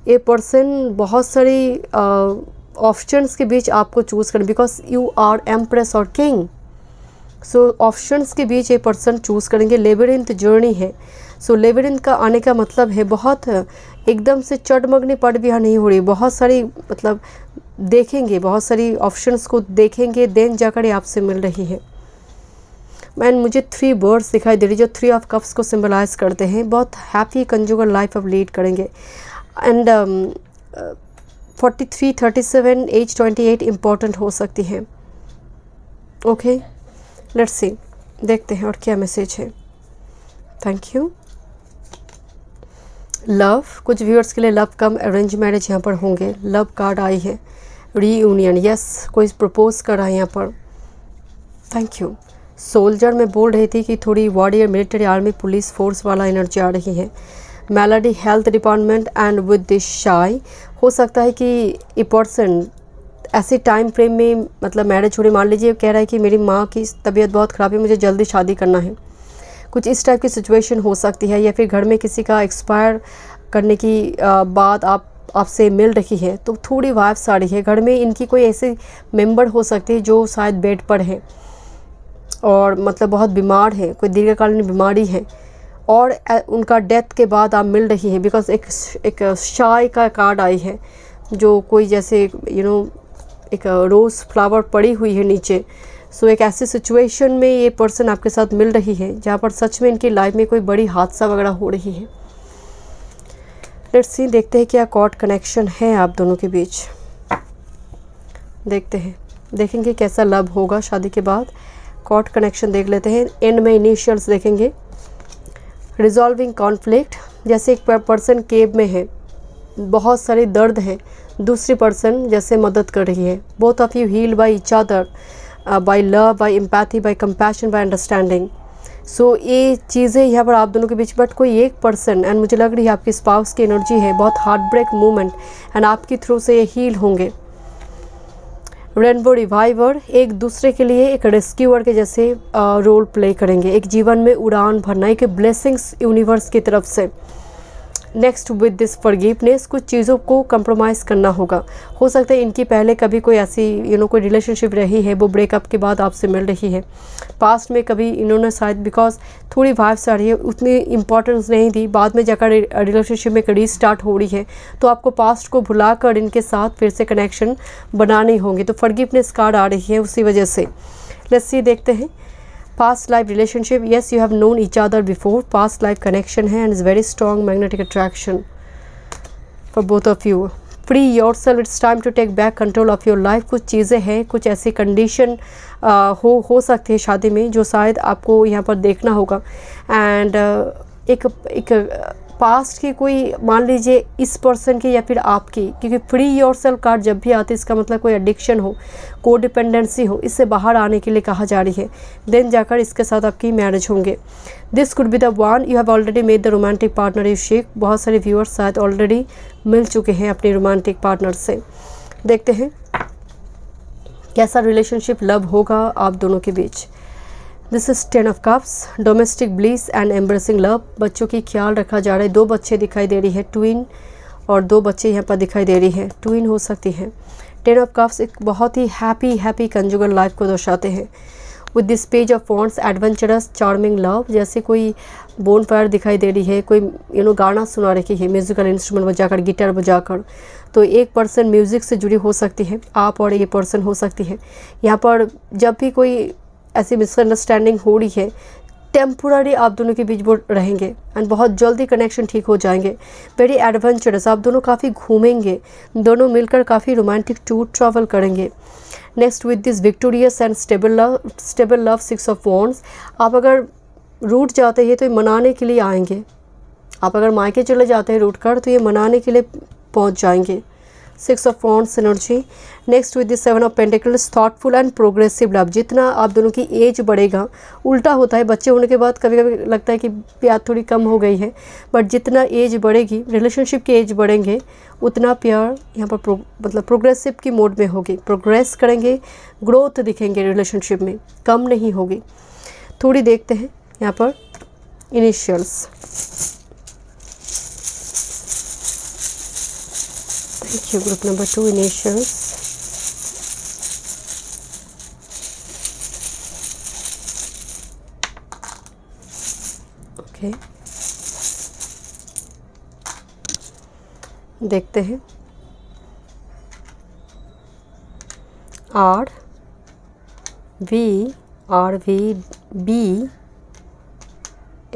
ये पर्सन बहुत सारी ऑप्शंस के बीच आपको चूज़ करें, बिकॉज यू आर एम्प्रेस और किंग। सो ऑप्शंस के बीच ये पर्सन चूज़ करेंगे। लेबिरिंथ जर्नी है, सो लेबिरिंथ का आने का मतलब है बहुत एकदम से चटमगनी पड़ भी नहीं हो रही, बहुत सारी मतलब देखेंगे, बहुत सारी ऑप्शंस को देखेंगे, देन जाकर ये आपसे मिल रही है। मैन मुझे 3 बर्ड्स दिखाई दे रही जो 3 ऑफ कप्स को सिंबलाइज करते हैं, बहुत हैप्पी कंजुगल लाइफ अब लीड करेंगे। एंड 43, 37, एज 28 इम्पॉर्टेंट हो सकती है। ओके, लेट्स सी, देखते हैं और क्या मैसेज है। Thank you. लव, कुछ व्यूअर्स के लिए लव कम अरेंज मैरिज यहाँ पर होंगे। लव कार्ड आई है, रीयूनियन, यस, कोई प्रपोज कर रहा है यहाँ पर। Thank you. सोल्जर में बोल रही थी कि थोड़ी warrior, military, army, police force वाला एनर्जी आ रही है। Melody, health department and with this शाई, हो सकता है कि ये पर्सन ऐसे टाइम फ्रेम में मतलब मैरिज हो रही, मान लीजिए कह रहा है कि मेरी माँ की तबीयत बहुत ख़राब है, मुझे जल्दी शादी करना है, कुछ इस टाइप की सिचुएशन हो सकती है। या फिर घर में किसी का एक्सपायर करने की बात आपसे मिल रही है, तो थोड़ी वाइब्स आ रही है। घर में इनकी कोई ऐसे मेंबर हो सकती है जो शायद बेड पर है और मतलब बहुत बीमार है, कोई दीर्घकालीन बीमारी है, और उनका डेथ के बाद आप मिल रही है। बिकॉज एक शाय का कार्ड आई है, जो कोई जैसे एक रोज़ फ्लावर पड़ी हुई है नीचे। सो एक ऐसी सिचुएशन में ये पर्सन आपके साथ मिल रही है जहाँ पर सच में इनकी लाइफ में कोई बड़ी हादसा वगैरह हो रही है। लेट्स सी, देखते हैं क्या कॉर्ड कनेक्शन है आप दोनों के बीच। देखते हैं, देखेंगे कैसा लव होगा शादी के बाद। कॉर्ड कनेक्शन देख लेते हैं। एंड में इनिशियल्स देखेंगे। रिजॉल्विंग कॉन्फ्लिक्ट, जैसे एक पर्सन केव में है, बहुत सारे दर्द है, दूसरी पर्सन जैसे मदद कर रही है। Both of you heal by each other, by love, by empathy, by compassion, by understanding. So ये चीज़ें यहाँ पर आप दोनों के बीच, बट कोई एक पर्सन, एंड मुझे लग रही है आपकी स्पाउस की एनर्जी है, बहुत हार्ट ब्रेक मूवमेंट, एंड आपकी थ्रू से ये हील होंगे। रेनबो रिवाइवर, एक दूसरे के लिए एक रेस्क्यूअर के जैसे रोल प्ले करेंगे, एक जीवन में उड़ान भरना, एक ब्लेसिंग्स यूनिवर्स की तरफ से। नेक्स्ट, विद दिस फॉरगिवनेस, कुछ चीज़ों को कंप्रोमाइज़ करना होगा। हो सकता है इनकी पहले कभी कोई ऐसी कोई रिलेशनशिप रही है, वो ब्रेकअप के बाद आपसे मिल रही है। पास्ट में कभी इन्होंने शायद, बिकॉज थोड़ी वाइब्स आ रही है, उतनी इंपॉर्टेंस नहीं दी, बाद में जाकर रिलेशनशिप में रीस्टार्ट हो रही है, तो आपको पास्ट को भुलाकर इनके साथ फिर से कनेक्शन बनाने होंगे। तो फॉरगिवनेस कार्ड आ रही है उसी वजह से। लेट्स सी, देखते हैं। Past life relationship, yes, you have known each other before, past life connection है and is very strong magnetic attraction for both of you. Free yourself, it's time to take back control of your life. कुछ चीज़ें हैं, कुछ ऐसी condition हो सकती है शादी में जो शायद आपको यहाँ पर देखना होगा। एंड एक पास्ट की कोई, मान लीजिए इस पर्सन की या फिर आपकी, क्योंकि फ्री योर सेल्फ कार्ड जब भी आती है इसका मतलब कोई एडिक्शन हो, को डिपेंडेंसी हो, इससे बाहर आने के लिए कहा जा रही है। देन जाकर इसके साथ आपकी मैरिज होंगे। This could be the one you have already made the romantic partner you shake. बहुत सारे व्यूअर्स शायद ऑलरेडी मिल चुके हैं अपने रोमांटिक पार्टनर से। देखते हैं कैसा रिलेशनशिप लव होगा आप दोनों के बीच। This is 10 of cups, domestic bliss and embracing love. बच्चों की ख्याल रखा जा रहा है। 2 बच्चे दिखाई दे रही है, ट्विन, और 2 बच्चे यहाँ पर दिखाई दे रही है, ट्विन हो सकती है। 10 ऑफ कप्स एक बहुत ही हैप्पी कंजुगल लाइफ को दर्शाते हैं। With this page of wands, adventurous charming love. जैसे कोई बोन फायर दिखाई दे रही है, कोई गाना सुना रही है म्यूजिकल इंस्ट्रूमेंट बजाकर, गिटार बजाकर। तो एक पर्सन म्यूज़िक से जुड़ी हो सकती है, आप और ये पर्सन हो सकती है। यहाँ पर जब भी कोई ऐसी मिसअंडरस्टैंडिंग हो रही है, टेम्पोररी आप दोनों के बीच वो रहेंगे एंड बहुत जल्दी कनेक्शन ठीक हो जाएंगे। वेरी एडवेंचरस, आप दोनों काफ़ी घूमेंगे, दोनों मिलकर काफ़ी रोमांटिक टूर ट्रैवल करेंगे। Next with this victorious and stable love, 6 of wands. आप अगर रूठ जाते हैं तो ये मनाने के लिए आएंगे। आप अगर मायके चले जाते हैं रूठ कर तो ये मनाने के लिए पहुंच जाएंगे। 6 of wands energy. Next with the 7 of pentacles, thoughtful and progressive love. जितना आप दोनों की एज बढ़ेगा, उल्टा होता है, बच्चे होने के बाद कभी कभी लगता है कि प्यार थोड़ी कम हो गई है, बट जितना एज बढ़ेगी, रिलेशनशिप की एज बढ़ेंगे, उतना प्यार यहाँ पर मतलब प्रोग्रेसिव की मोड में होगी। प्रोग्रेस करेंगे, ग्रोथ दिखेंगे रिलेशनशिप में, कम नहीं होगी। थोड़ी देखते हैं यहाँ पर initials. Thank you. Group number 2, initials. Okay. देखते हैं R V B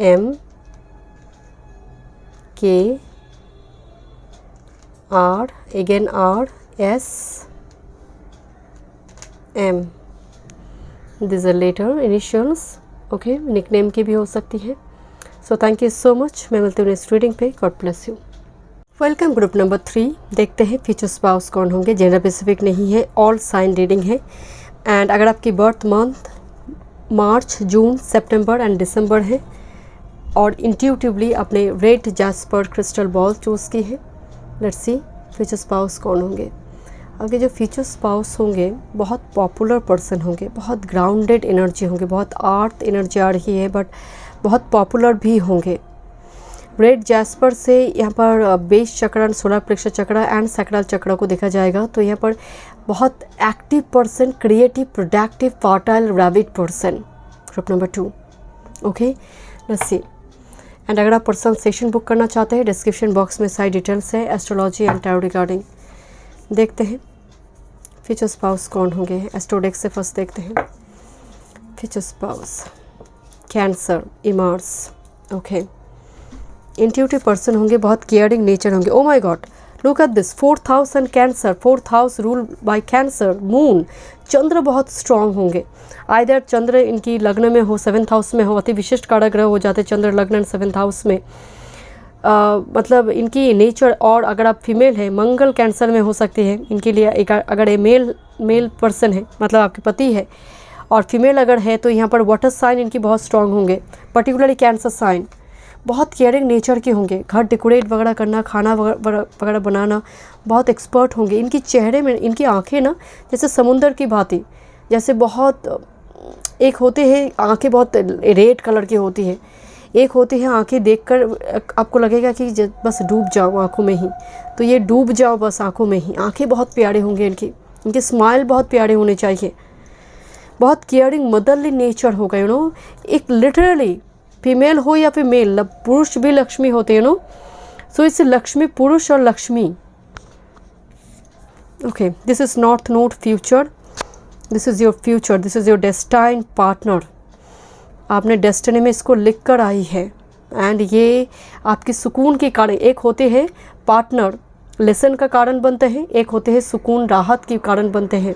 M K R, again R, S, M. These are later initials. Okay, nickname की भी हो सकती है। So thank you so much. मैं मिलती हूँ नेक्स्ट रीडिंग पे। God bless you. Welcome group number 3। देखते हैं फ्यूचर स्पाउस कौन होंगे। जेंडर स्पेसिफिक नहीं है, ऑल साइन रीडिंग है। एंड अगर आपकी बर्थ मंथ मार्च, जून, सितंबर एंड दिसंबर है और इंट्यूटिवली आपने red jasper crystal ball choose की है, लेट्स सी फ्यूचर स्पाउस कौन होंगे। आपके जो फ्यूचर स्पाउस होंगे बहुत पॉपुलर पर्सन होंगे, बहुत ग्राउंडेड एनर्जी होंगे, बहुत आर्थ एनर्जी आ रही है, बट बहुत पॉपुलर भी होंगे। रेड जैस्पर से यहाँ पर बेस चक्र, सोलर प्लेक्सस चक्र एंड सैक्रल चक्र को देखा जाएगा। तो यहाँ पर बहुत active person, creative, productive, fertile, rabbit person, group number 2। Okay, let's C. And अगर आप पर्सनल सेशन बुक करना चाहते हैं, डिस्क्रिप्शन बॉक्स में सारी डिटेल्स है एस्ट्रोलॉजी एंड टैरो रिगार्डिंग। देखते हैं फ्यूचर स्पाउस कौन होंगे। एस्ट्रोडेक से फर्स्ट देखते हैं फ्यूचर स्पाउस। कैंसर, इमार्स। ओके, इंट्यूटिव पर्सन होंगे, बहुत केयरिंग नेचर होंगे। Oh my god, look at this, 4th house and cancer. 4th house rule by cancer, moon, चंद्र बहुत स्ट्रांग होंगे। आइदर चंद्र इनकी लग्न में हो, 7th हाउस में हो, अति विशिष्ट कारक हो जाते चंद्र लग्न एंड 7th हाउस में। मतलब इनकी नेचर, और अगर आप फीमेल है, मंगल कैंसर में हो सकती है इनके लिए। एक अगर ये मेल पर्सन है, मतलब आपके पति है, और फीमेल अगर है तो यहाँ पर वाटर साइन इनकी बहुत स्ट्रांग होंगे, पर्टिकुलरली कैंसर साइन। बहुत केयरिंग नेचर के होंगे, घर डेकोरेट वगैरह करना, खाना वगैरह बनाना बहुत एक्सपर्ट होंगे। इनकी चेहरे में, इनकी आंखें ना जैसे समुंदर की भांति, जैसे बहुत एक होते हैं आंखें बहुत रेड कलर की होती है, एक होती है आंखें देखकर आपको लगेगा कि बस डूब जाओ आंखों में ही, तो ये डूब जाओ बस आंखों में ही। आंखें बहुत प्यारे होंगे इनके स्माइल बहुत प्यारे होने चाहिए। बहुत केयरिंग, मदरली नेचर होगा, एक लिटरली फीमेल हो या फिर मेल, पुरुष भी लक्ष्मी होते हैं, सो इट्स लक्ष्मी, पुरुष और Lakshmi. Okay, this is north node future, this is your future, this is your destined partner. आपने डेस्टिनी में इसको लिख कर आई है एंड ये आपकी सुकून के कारण। एक होते हैं पार्टनर लेसन का कारण बनते हैं, एक होते हैं सुकून राहत के कारण बनते हैं,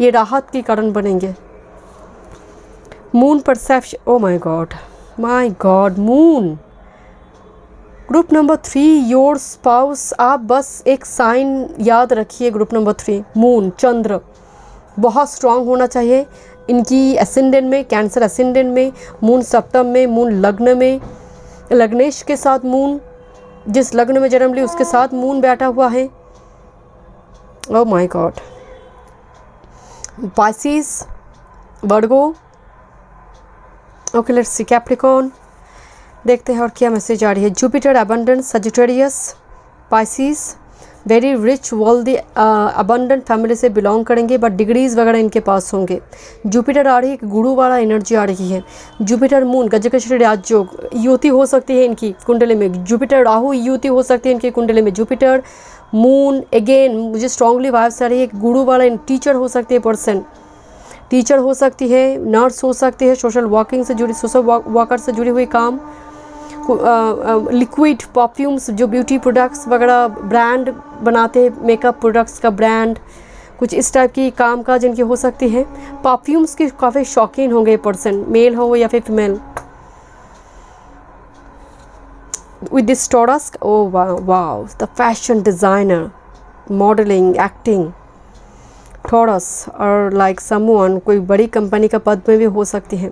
ये राहत के कारण बनेंगे। Moon perception, O my God moon. Group number 3 your spouse. आप बस एक साइन याद रखिए, ग्रुप नंबर 3 मून, चंद्र बहुत स्ट्रांग होना चाहिए इनकी एसेंडेंट में, कैंसर एसेंडेंट में, मून सप्तम में, मून लग्न में, लग्नेश के साथ मून, जिस लग्न में जन्म ली उसके साथ मून बैठा हुआ है। Oh my God. Pisces, Virgo, okay let's C Capricorn. देखते हैं और क्या मैसेज आ रही है। Jupiter abundant, Sagittarius, Pisces, very rich wealthy abundant family से बिलोंग करेंगे, बट डिग्रीज वगैरह इनके पास होंगे। जुपिटर आ रही है, गुरु वाला एनर्जी आ रही है। जुपिटर मून, गजकेश्वरी राजयोग, युति हो सकती है इनकी कुंडली में। जुपिटर राहु युति हो सकती है इनकी कुंडली में। जुपिटर मून, अगेन मुझे स्ट्रांगली वाइब्स आ रही है, टीचर हो सकती है पर्सन, टीचर हो सकती है, नर्स हो सकती है, सोशल वर्किंग से जुड़ी, सोशल वर्कर से जुड़ी हुई काम, लिक्विड परफ्यूम्स, जो ब्यूटी प्रोडक्ट्स वगैरह ब्रांड बनाते हैं, मेकअप प्रोडक्ट्स का ब्रांड, कुछ इस टाइप की काम काज इनकी हो सकती है। परफ्यूम्स की काफ़ी शौकीन होंगे पर्सन, मेल हो या फिर female. With this taurus, oh wow, the fashion designer, modelling, acting, taurus और लाइक समवन, कोई बड़ी कंपनी का पद में भी हो सकती है।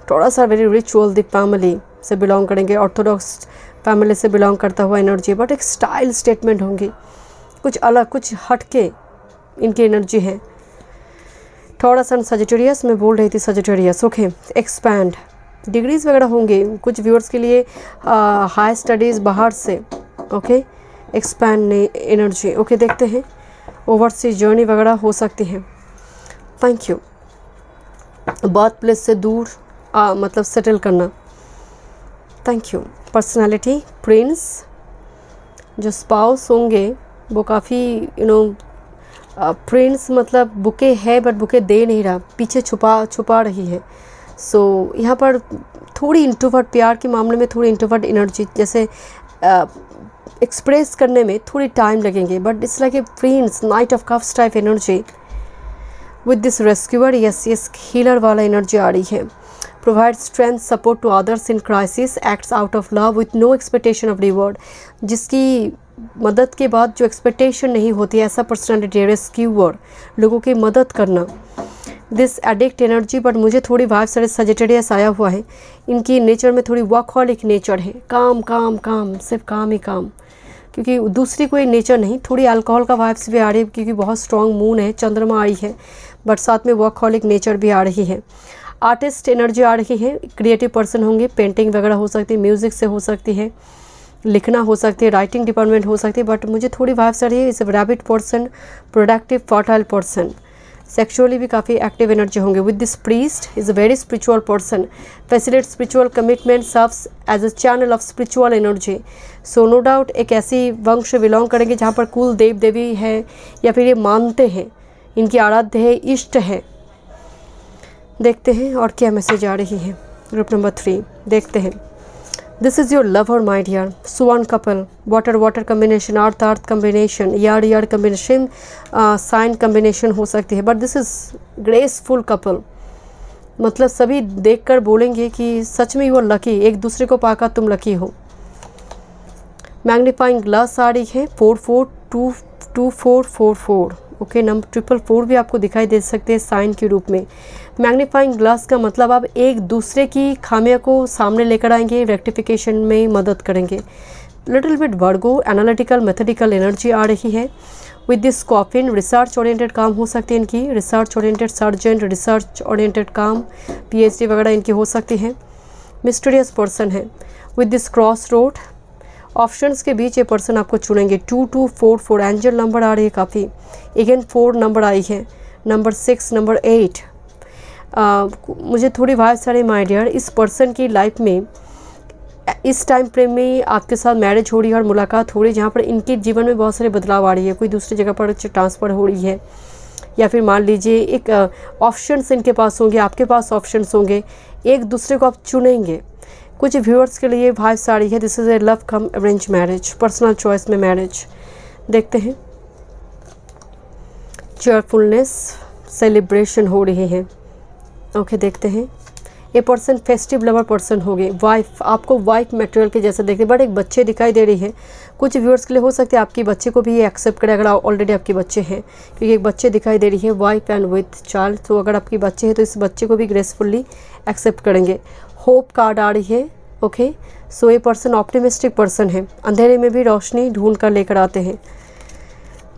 Taurus are very rich wealthy family से बिलोंग करेंगे, ऑर्थोडॉक्स फैमिली से बिलोंग करता हुआ एनर्जी, बट एक स्टाइल स्टेटमेंट होंगी, कुछ अलग, कुछ हटके इनकी एनर्जी है। टॉरस एंड सजिटेरियस, मैं बोल रही थी सजिटेरियस, ओके। एक्सपैंड, डिग्रीज वगैरह होंगे कुछ व्यूअर्स के लिए, हाई स्टडीज़ बाहर से, ओके। Expand energy, okay. देखते हैं ओवरसीज जर्नी वगैरह हो सकती है। Thank you. बर्थ प्लेस से दूर मतलब सेटल करना, थैंक यू। पर्सनालिटी, प्रिंस, जो स्पाउस होंगे वो काफ़ी प्रिंस मतलब बुके है बट बुके दे नहीं रहा, पीछे छुपा रही है। सो यहाँ पर थोड़ी इंट्रोवर्ट, प्यार के मामले में थोड़ी इंट्रोवर्ट एनर्जी, जैसे एक्सप्रेस करने में थोड़ी टाइम लगेंगे, but it's like a prince, knight of cups type energy. With this rescuer, yes healer वाला एनर्जी आ रही है। Provide strength, support to others in crisis, acts out of love with no expectation of reward. जिसकी मदद के बाद जो expectation नहीं होती, ऐसा पर्सनैलिटी, रेस्क्यूअर, लोगों की मदद करना। दिस एडिक्ट एनर्जी, बट मुझे थोड़ी वाइब सारे सजिटेरियस आया हुआ है। इनकी नेचर में थोड़ी वर्कहॉलिक नेचर है, काम काम काम, सिर्फ काम ही काम, क्योंकि दूसरी कोई नेचर नहीं। थोड़ी अल्कोहल का वाइब्स भी आ रही है क्योंकि बहुत स्ट्रॉन्ग मून है, चंद्रमा आई है, बट साथ में वर्कहॉलिक नेचर भी आ रही है। आर्टिस्ट एनर्जी आ रही है, क्रिएटिव पर्सन होंगे, पेंटिंग वगैरह हो सकती है, म्यूज़िक से हो सकती है, लिखना हो सकती है, राइटिंग डिपार्टमेंट हो सकती है, बट मुझे थोड़ी वाइब्स आ रही है, इस rabbit person, productive, fertile person, sexually भी काफ़ी एक्टिव एनर्जी होंगे। With this priest, is a very spiritual person, facilitate spiritual commitment, serves as a channel of spiritual energy. So no doubt एक ऐसी वंश बिलोंग करेंगे जहाँ पर कुल देव देवी है या फिर ये मानते हैं, इनकी आराध्य है, इष्ट है। देखते हैं और क्या मैसेज आ रही है। ग्रुप नंबर 3 देखते हैं। This is your lover my dear, swan couple, water water combination, earth earth combination, yard yard combination, sign combination हो सकती है, but this is graceful couple. मतलब सभी देखकर बोलेंगे कि सच में यू आर लकी, एक दूसरे को पाकर तुम लकी हो। मैग्नीफाइंग ग्लास आ रही है, 442444, ओके। नंबर 444 भी आपको दिखाई दे सकते हैं साइन के रूप में। मैग्नीफाइंग ग्लास का मतलब आप एक दूसरे की खामियों को सामने लेकर आएंगे, रेक्टिफिकेशन में मदद करेंगे। लिटिल बिट वर्गो, एनालिटिकल मेथडिकल एनर्जी आ रही है। With this coffin, research oriented काम हो सकती है इनकी, research oriented sergeant, research oriented काम, PhD वगैरह इनकी हो सकती है। मिस्टीरियस पर्सन है। With this cross road, options के बीच ये पर्सन आपको चुनेंगे। 2244 एंजल नंबर आ रही है काफ़ी, अगेन 4 नंबर आई है, नंबर 6, नंबर 8। मुझे थोड़ी वाइब्स आ रही माय डियर, इस पर्सन की लाइफ में इस टाइम फ्रेम में आपके साथ मैरिज हो रही है और मुलाकात हो रही है, जहाँ पर इनके जीवन में बहुत सारे बदलाव आ रही है, कोई दूसरी जगह पर ट्रांसफ़र हो रही है, या फिर मान लीजिए एक ऑप्शंस इनके पास होंगे, आपके पास ऑप्शंस होंगे, एक दूसरे को आप चुनेंगे। कुछ व्यूअर्स के लिए वाइब्स आ रही है, this is a love come arrange marriage, personal choice में मैरिज। देखते हैं, चेयरफुलनेस, सेलिब्रेशन हो रही है। ओके, देखते हैं, ये पर्सन फेस्टिव लवर पर्सन होगी। वाइफ, आपको वाइफ मटेरियल के जैसे देखते हैं, बट एक बच्चे दिखाई दे रही है। कुछ व्यूअर्स के लिए हो सकता है आपकी बच्चे को भी ये एक्सेप्ट करे, अगर ऑलरेडी आपके बच्चे हैं, क्योंकि एक बच्चे दिखाई दे रही है, वाइफ एंड विथ चाइल्ड। तो अगर आपके बच्चे हैं तो इस बच्चे को भी ग्रेसफुली एक्सेप्ट करेंगे। होप कार्ड आ रही है। ओके, सो ये पर्सन ऑप्टिमिस्टिक पर्सन है, अंधेरे में भी रोशनी ढूंढ कर लेकर आते हैं।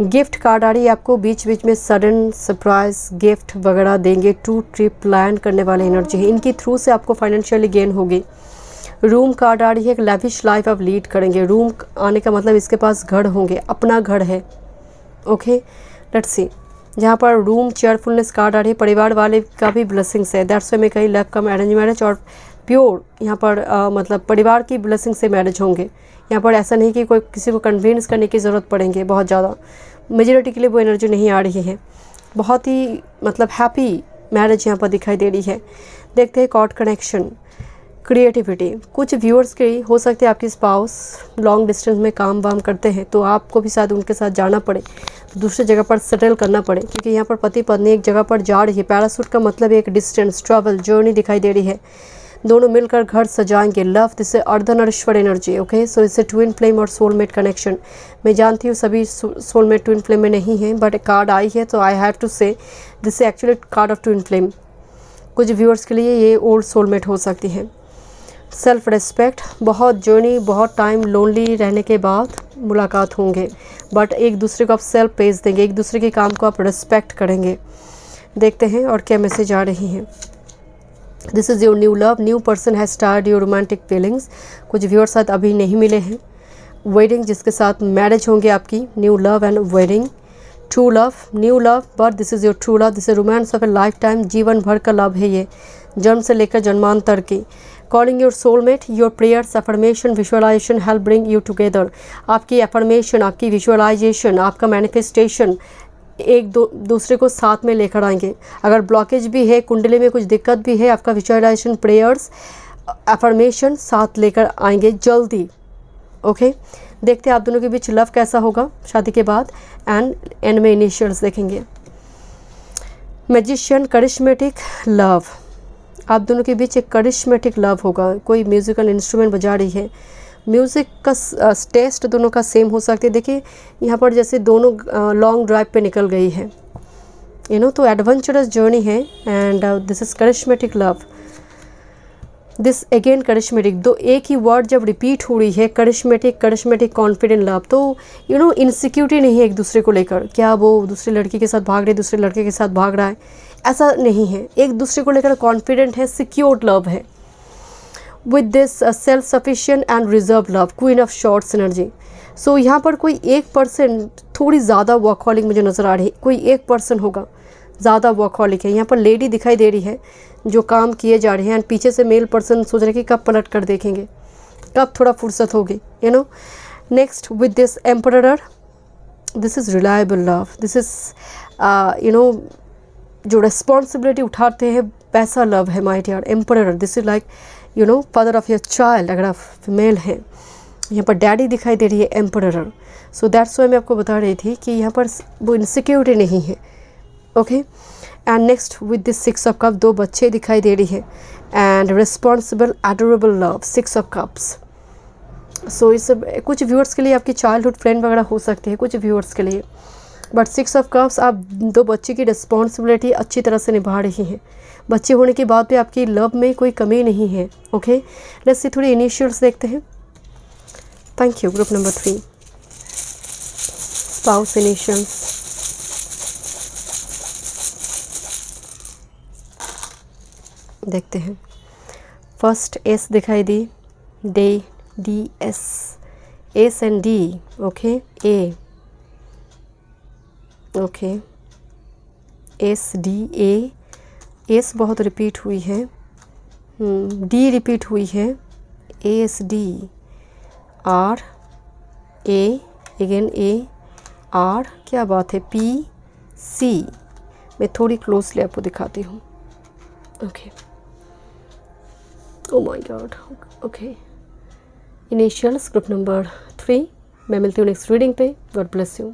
गिफ्ट कार्ड आ रही है, आपको बीच बीच में सडन सरप्राइज गिफ्ट वगैरह देंगे। टू ट्रिप प्लान करने वाले एनर्जी है, इनकी थ्रू से आपको फाइनेंशियली गेन होगी। रूम कार्ड आ रही है, एक लैविश लाइफ आप लीड करेंगे। रूम आने का मतलब इसके पास घर होंगे, अपना घर है। ओके, लेट्स सी, जहाँ पर रूम, चेयरफुलनेस कार्ड आ रही है, परिवार वाले का भी ब्लेसिंग्स है। दैट्स वे में कहीं लव कम अरेंज मैरिज और प्योर यहाँ पर मतलब परिवार की ब्लेसिंग से मैरिज होंगे। यहाँ पर ऐसा नहीं कि कोई किसी को कन्विंस करने की ज़रूरत पड़ेंगे बहुत ज़्यादा। मेजॉरिटी के लिए वो एनर्जी नहीं आ रही है। बहुत ही मतलब हैप्पी मैरिज यहाँ पर दिखाई दे रही है। देखते हैं कॉर्ड कनेक्शन, क्रिएटिविटी। कुछ व्यूअर्स के हो सकते हैं आपकी स्पाउस लॉन्ग डिस्टेंस में काम वाम करते हैं, तो आपको भी शायद उनके साथ जाना पड़े, तो दूसरी जगह पर सेटल करना पड़े, क्योंकि यहाँ पर पति पत्नी एक जगह पर जा रही है। पैरासूट का मतलब एक डिस्टेंस, ट्रैवल, जर्नी दिखाई दे रही है। दोनों मिलकर घर सजाएंगे। लव, जिससे अर्धनरीश्वर एनर्जी। ओके, सो इससे ट्विन फ्लेम और सोलमेट कनेक्शन। मैं जानती हूँ सभी सोलमेट ट्विन फ्लेम में नहीं है, बट कार्ड आई है तो आई हैव टू से this actually card of twin flame. कुछ व्यूअर्स के लिए ये ओल्ड सोलमेट हो सकती है। सेल्फ रिस्पेक्ट, बहुत जर्नी, बहुत टाइम लोनली रहने के बाद मुलाकात होंगे, बट एक दूसरे को आप सेल्फ पेज देंगे, एक दूसरे के काम को आप रिस्पेक्ट करेंगे। देखते हैं और क्या मैसेज आ रही है। This is your new love, new person has start your romantic feelings. कुछ व्यूअर्स साथ अभी नहीं मिले हैं। वेडिंग, जिसके साथ मैरिज होंगे आपकी। New love and wedding. True love, new love, but this is your true love. This is romance of A life time, जीवन भर का लव है ये, जन्म से लेकर जन्मांतर की। Calling your soulmate, your prayers, affirmation, visualisation help bring you together. आपकी अफर्मेशन, आपकी विजुअलाइजेशन, आपका मैनिफेस्टेशन एक दूसरे को साथ में लेकर आएंगे। अगर ब्लॉकेज भी है, कुंडली में कुछ दिक्कत भी है, आपका विजुअलाइजेशन, प्रेयर्स, अफर्मेशन साथ लेकर आएंगे जल्दी। ओके, देखते हैं आप दोनों के बीच लव कैसा होगा शादी के बाद। एंड में इनिशियल्स देखेंगे। मैजिशियन, करिश्मेटिक लव, आप दोनों के बीच एक करिश्मेटिक लव होगा। कोई म्यूजिकल इंस्ट्रूमेंट बजा रही है, म्यूज़िक का टेस्ट दोनों का सेम हो सकता है। देखिए यहाँ पर जैसे दोनों लॉन्ग ड्राइव पे निकल गई है, तो एडवेंचरस जर्नी है। And this is charismatic love. This again charismatic, दो एक ही वर्ड जब रिपीट हो रही है, करिश्मेटिक, करिश्मेटिक, कॉन्फिडेंट लव, तो इनसिक्योरिटी नहीं है एक दूसरे को लेकर। क्या वो दूसरी लड़की के साथ भाग रही है, दूसरे लड़के के साथ भाग रहा है, ऐसा नहीं है। एक दूसरे को लेकर कॉन्फिडेंट है, सिक्योर्ड लव है। With this self sufficient and reserve love, queen of swords energy. So यहाँ पर कोई एक पर्सन थोड़ी ज़्यादा वर्कहॉलिक मुझे नज़र आ रही है। कोई एक पर्सन होगा ज़्यादा वर्कहॉलिक है। यहाँ पर लेडी दिखाई दे रही है जो काम किए जा रहे हैं, एंड पीछे से मेल पर्सन सोच रहे कि कब पलट कर देखेंगे, कब थोड़ा फुर्सत होगी। Next, with this emperor, this is reliable love. This is जो रिस्पॉन्सिबिलिटी उठाते हैं वैसा लव है my dear. Emperor, this is like father of your child, अगर आप फीमेल हैं। यहाँ पर डैडी दिखाई दे रही है, एम्परर। सो दैट्स वाई मैं आपको बता रही थी कि यहाँ पर वो इनसिक्योरिटी नहीं है। Okay, and next with this 6 of cup, 2 बच्चे दिखाई दे रही है। And responsible adorable love, 6 of cups. So इस कुछ व्यूअर्स के लिए आपकी चाइल्डहुड फ्रेंड वगैरह हो सकती है, कुछ व्यूअर्स के लिए। बट 6 ऑफ कप्स, आप 2 बच्चे की रिस्पॉन्सिबिलिटी अच्छी तरह से निभा रही हैं। बच्चे होने के बाद भी आपकी लव में कोई कमी नहीं है। ओके, लेट्स सी थोड़ी इनिशियल्स देखते हैं। Thank you. Group number 3, spouse initials. देखते हैं। फर्स्ट एस दिखाई दी, D, D, S, S and D. Okay, A, okay, S, D, A. S बहुत रिपीट हुई है, डी रिपीट हुई है, S, D, R, A, again A, R, क्या बात है, पी, सी। मैं थोड़ी क्लोजली आपको दिखाती हूँ। Okay, O my God. Okay, initials group number 3, मैं मिलती हूँ नेक्स्ट रीडिंग पे। God bless you.